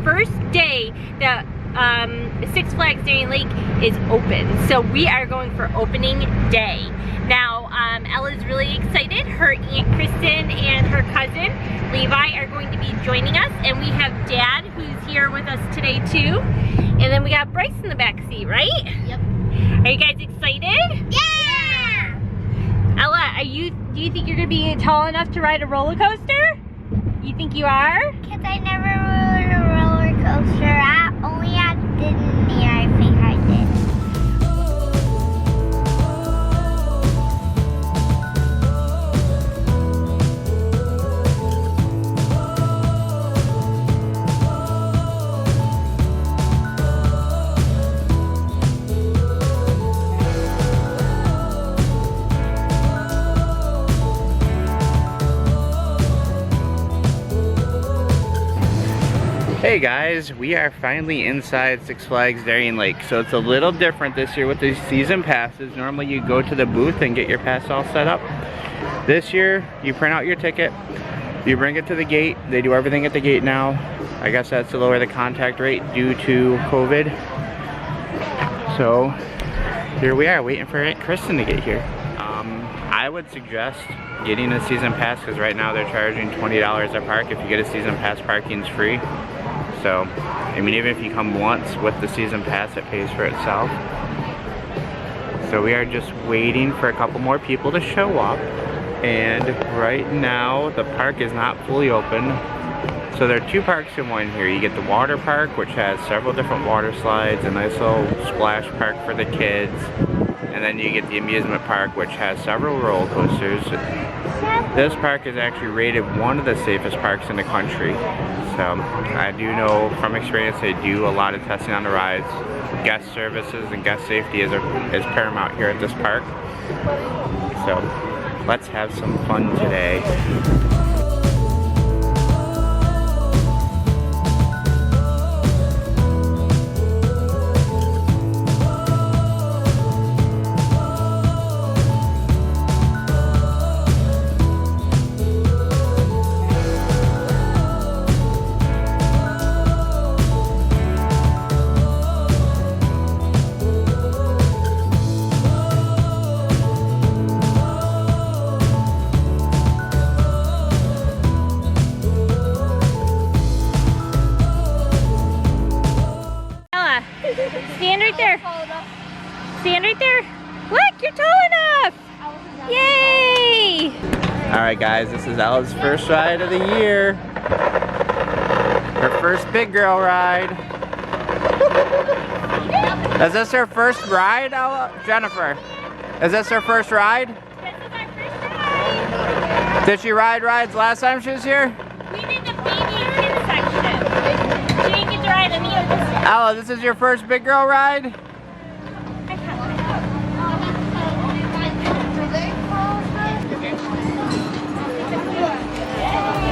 first day that Six Flags Darien Lake is open. So we are going for opening day. Now, Ella's really excited. Her Aunt Kristen and her cousin Levi are going to be joining us, and we have Dad who's here with us today too. And then we got Bryce in the back seat, right? Yep. Are you guys excited? Yeah! Ella, do you think you're gonna be tall enough to ride a roller coaster? You think you are? Because I never rode a roller coaster. Only at Disney, I think I did. Hey guys, we are finally inside Six Flags Darien Lake. So it's a little different this year with the season passes. Normally you go to the booth and get your pass all set up. This year, you print out your ticket, you bring it to the gate. They do everything at the gate now. I guess that's to lower the contact rate due to COVID. So here we are waiting for Aunt Kristen to get here. I would suggest getting a season pass because right now they're charging $20 a park. If you get a season pass, parking's free. So, I mean, even if you come once with the season pass, it pays for itself. So we are just waiting for a couple more people to show up. And right now, the park is not fully open. So there are two parks in one here. You get the water park, which has several different water slides, a nice little splash park for the kids. And then you get the amusement park, which has several roller coasters. This park is actually rated one of the safest parks in the country. So I do know from experience they do a lot of testing on the rides. Guest services and guest safety is paramount here at this park. So let's have some fun today. Stand right there. Stand right there. Look, you're tall enough. Yay! Alright guys, this is Ella's first ride of the year. Her first big girl ride. Is this her first ride, Ella? Jennifer? Is this her first ride? This is our first ride. Did she ride rides last time she was here? We did the baby kid section. She didn't get to ride any of this. Ella, this is your first big girl ride?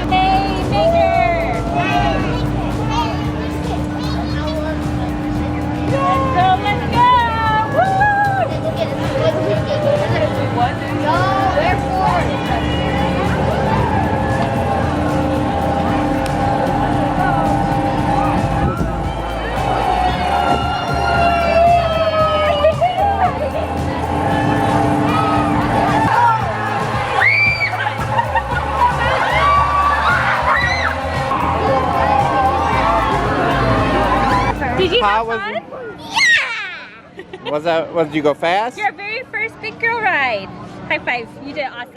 Hey, bigger! Let's go! Did you have fun? Yeah! Did you go fast? Your very first big girl ride. High five, you did awesome.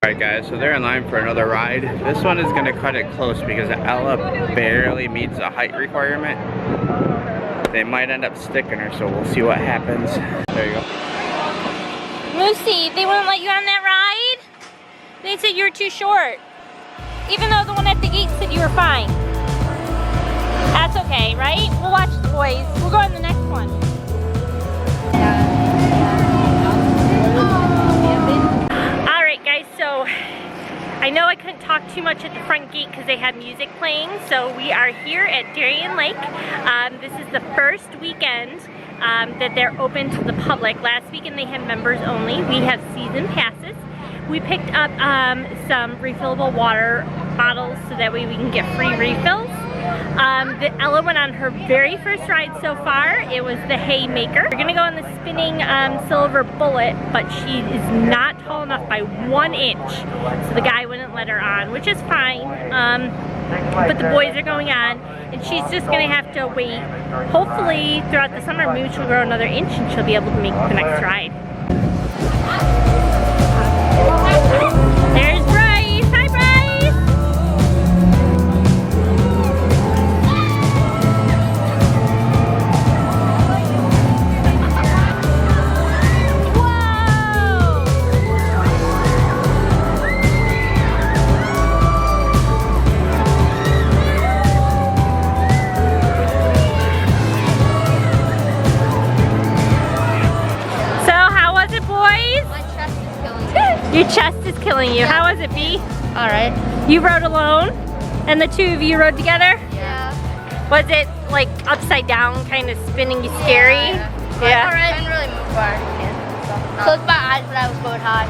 Alright guys, so they're in line for another ride. This one is going to cut it close because Ella barely meets the height requirement. They might end up sticking her, so we'll see what happens. There you go. Lucy, they wouldn't let you on that ride? They said you were too short. Even though the one at the gate said you were fine. That's okay, right? We'll watch the boys. We'll go on the next one. Alright guys, so I know I couldn't talk too much at the front gate because they had music playing, so we are here at Darien Lake. This is the first weekend that they're open to the public. Last weekend they had members only. We have season passes. We picked up some refillable water bottles so that way we can get free refills. Ella went on her very first ride so far. It was the Haymaker. We're gonna go on the spinning Silver Bullet, but she is not tall enough by 1 inch. So the guy wouldn't let her on, which is fine. But the boys are going on, and she's just gonna have to wait. Hopefully throughout the summer, maybe she'll grow another inch and she'll be able to make the next ride. There's Bryce. Hi, Bryce. So how was it, boys? My chest is killing me. Your chest is killing you. How was it, B? Alright. You rode alone, and the two of you rode together? Yeah. Was it like upside down, kind of spinning you scary? Yeah. I didn't really move far. Closed my eyes when I was going high.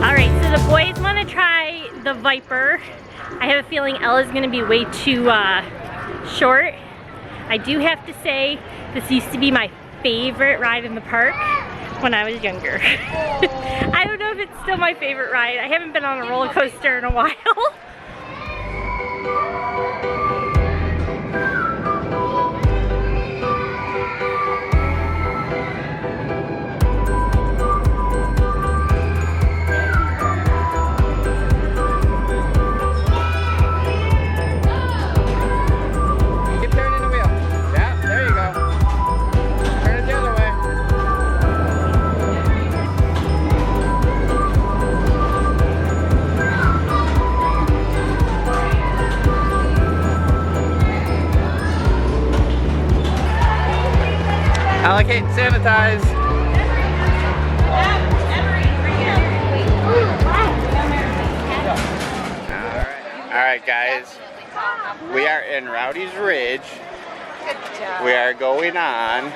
Alright, so the boys want to try the Viper. I have a feeling Ella's going to be way too short. I do have to say, this used to be my favorite ride in the park when I was younger. I don't know if it's still my favorite ride. I haven't been on a roller coaster in a while. Keep turning the wheel. Yeah, there you go. Turn it the other way. Allocate and sanitize. Alright guys, we are in Rowdy's Ridge. We are going on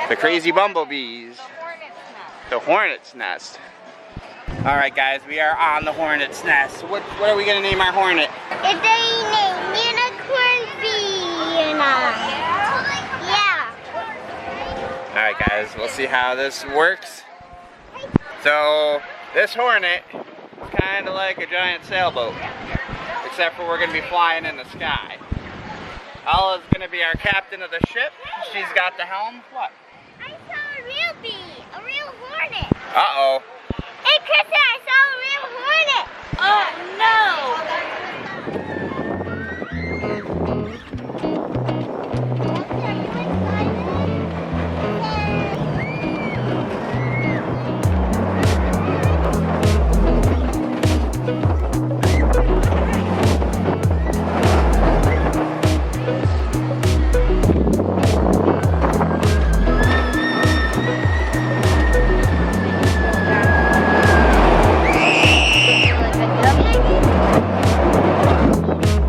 the Crazy Bumblebees, the Hornet's Nest. Alright guys, we are on the Hornet's Nest. What are we going to name our hornet? It's a unicorn bee. Yeah. Alright guys, we'll see how this works. So, this hornet is kind of like a giant sailboat, except for we're going to be flying in the sky. Ella's going to be our captain of the ship. She's got the helm. What? I saw a real bee, a real hornet. Uh-oh. Hey, Kristen, I saw a real hornet. Oh, no.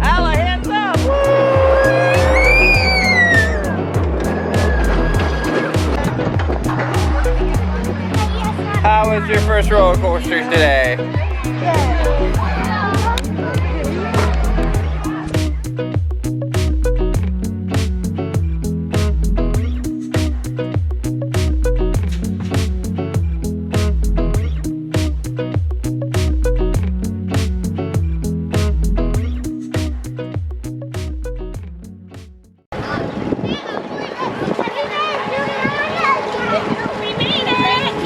Ella, hands up! How was your first roller coaster today?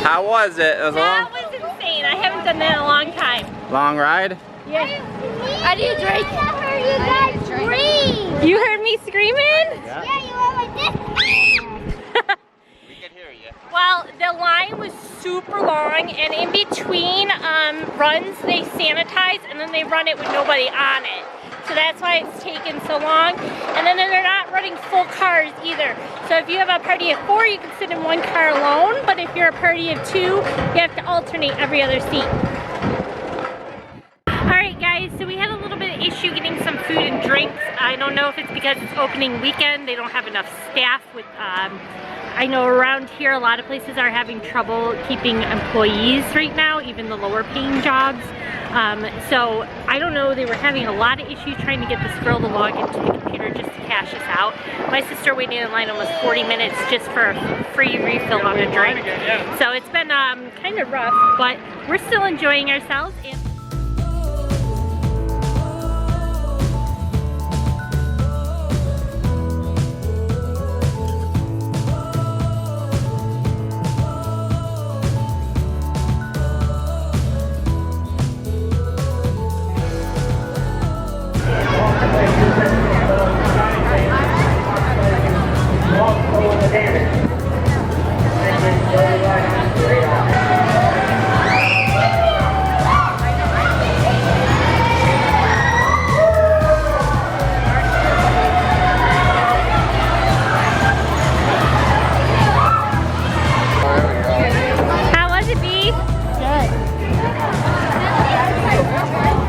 How was it? It was a That was insane. I haven't done that in a long time. long ride? Yeah. How do you drink? I heard you guys scream. You heard me screaming? Yeah, you were like this. We could hear you. Well, the line was super long, and in between runs, they sanitize, and then they run it with nobody on it. So that's why it's taken so long. And then they're not running full cars either. So if you have a party of 4, you can sit in one car alone, but if you're a party of 2, you have to alternate every other seat. Alright guys, so we had a little bit of issue getting some food and drinks. I don't know if it's because it's opening weekend, they don't have enough staff with I know around here a lot of places are having trouble keeping employees right now, even the lower paying jobs. So I don't know, they were having a lot of issues trying to get this girl to log into the computer just to cash us out. My sister waited in line almost 40 minutes just for a free refill on a drink. So it's been kind of rough, but we're still enjoying ourselves.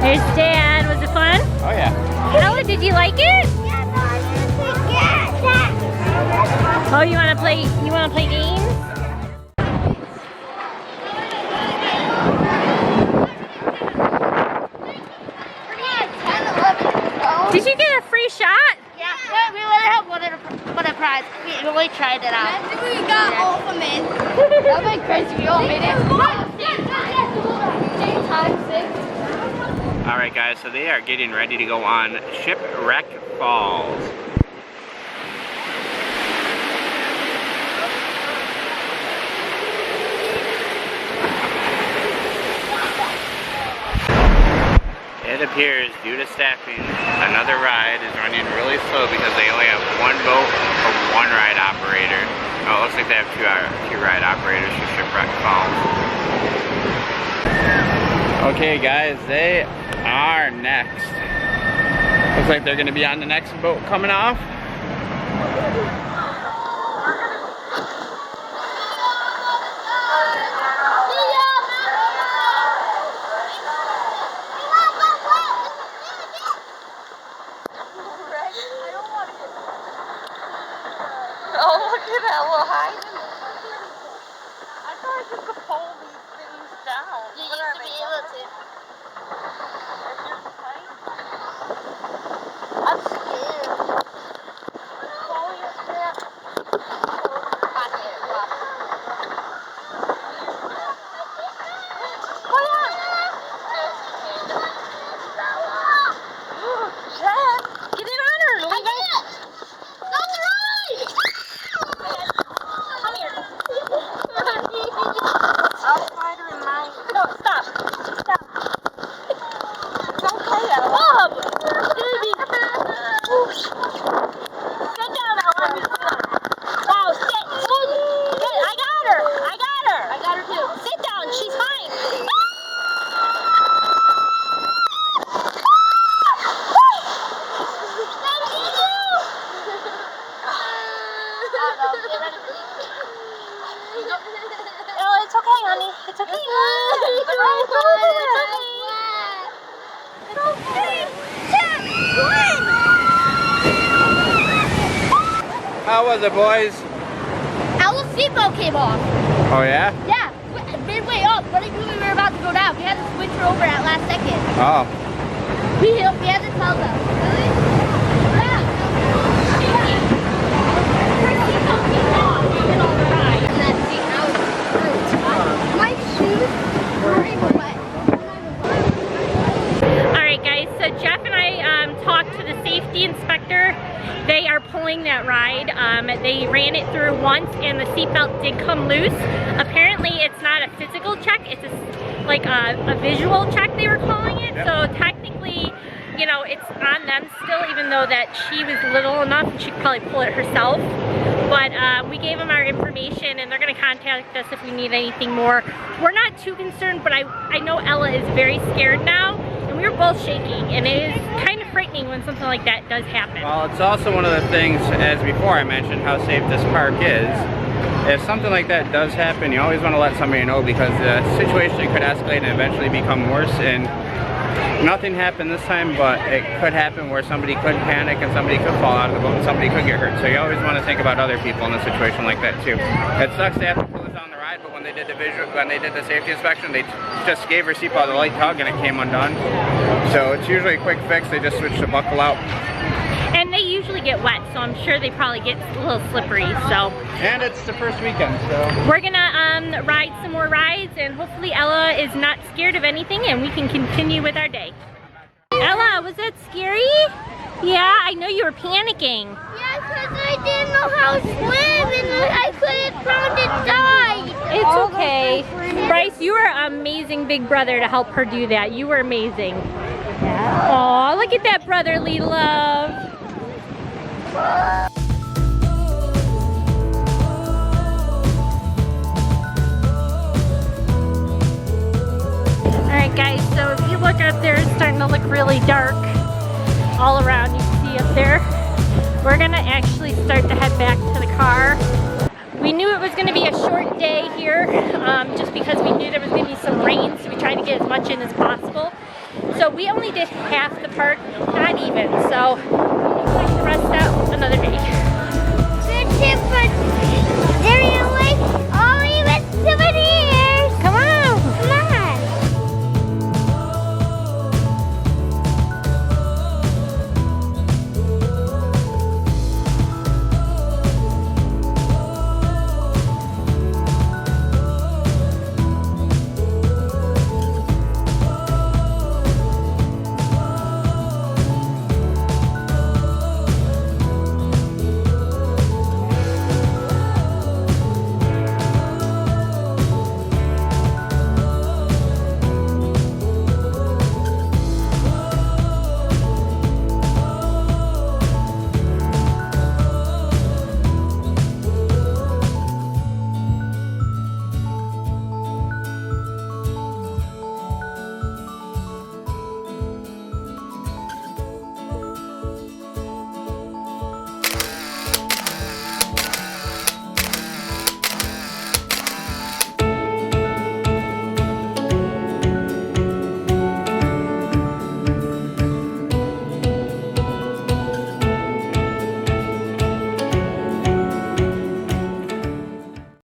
There's Dan. Was it fun? Oh yeah. Ella, did you like it? Yeah, no, I didn't get that. Oh, you wanna play games? Did you get a free shot? Yeah, we would have won a prize. We really tried it out. I think we got ultimate. That would be crazy if you all made it. Alright guys, so they are getting ready to go on Shipwreck Falls. It appears, due to staffing, another ride is running really slow because they only have one boat or one ride operator. Oh, it looks like they have two ride operators for Shipwreck Falls. Okay guys, they are next. Looks like they're going to be on the next boat coming off. Oh, look at that little hiding. I thought you could pull these things down. You used to be able to. I'm scared. It's okay, honey. It's okay. How was it, boys? Our seatbelt came off. Oh yeah? Yeah, midway up, but I knew we were about to go down. We had to switch her over at last second. Oh. We had to tell them. Really? Yeah. Her seatbelt came off. We did all the ride. And that seat now is screwed. My shoes were even wet. Alright guys, so Jeff and I talked to the safety inspector. They are pulling that ride. They ran it through once and the seatbelt did come loose. Apparently it's not a physical check, it's like a visual check they were calling it. Yep. So technically, you know, it's on them still, even though that she was little enough and she could probably pull it herself. But we gave them our information and they're gonna contact us if we need anything more. We're not too concerned, but I know Ella is very scared now and we were both shaking, and it is kind of frightening when something like that does happen. Well, it's also one of the things, as before I mentioned, how safe this park is. If something like that does happen, you always want to let somebody know because the situation could escalate and eventually become worse. And Nothing happened this time, but it could happen where somebody could panic and somebody could fall out of the boat and somebody could get hurt. So you always want to think about other people in a situation like that too. It sucks they have to close down the ride, but when they did the safety inspection, they just gave her seatbelt a light tug and it came undone. So it's usually a quick fix. They just switch the buckle out. And they usually get wet, so I'm sure they probably get a little slippery, so. And it's the first weekend, so. We're gonna ride some more rides, and hopefully Ella is not scared of anything, and we can continue with our day. Ella, was that scary? Yeah, I know you were panicking. Yeah, because I didn't know how to swim, and I couldn't drown and die. It's okay. Bryce, you were an amazing big brother to help her do that. You were amazing. Yeah. Aw, look at that brotherly love. Alright guys, so if you look up there, it's starting to look really dark all around. You can see up there. We're gonna actually start to head back to the car. We knew it was gonna be a short day here, just because we knew there was gonna be some rain, so we tried to get as much in as possible. So we only did half the park, not even, so we'll the rest out another day. Good tip for Darien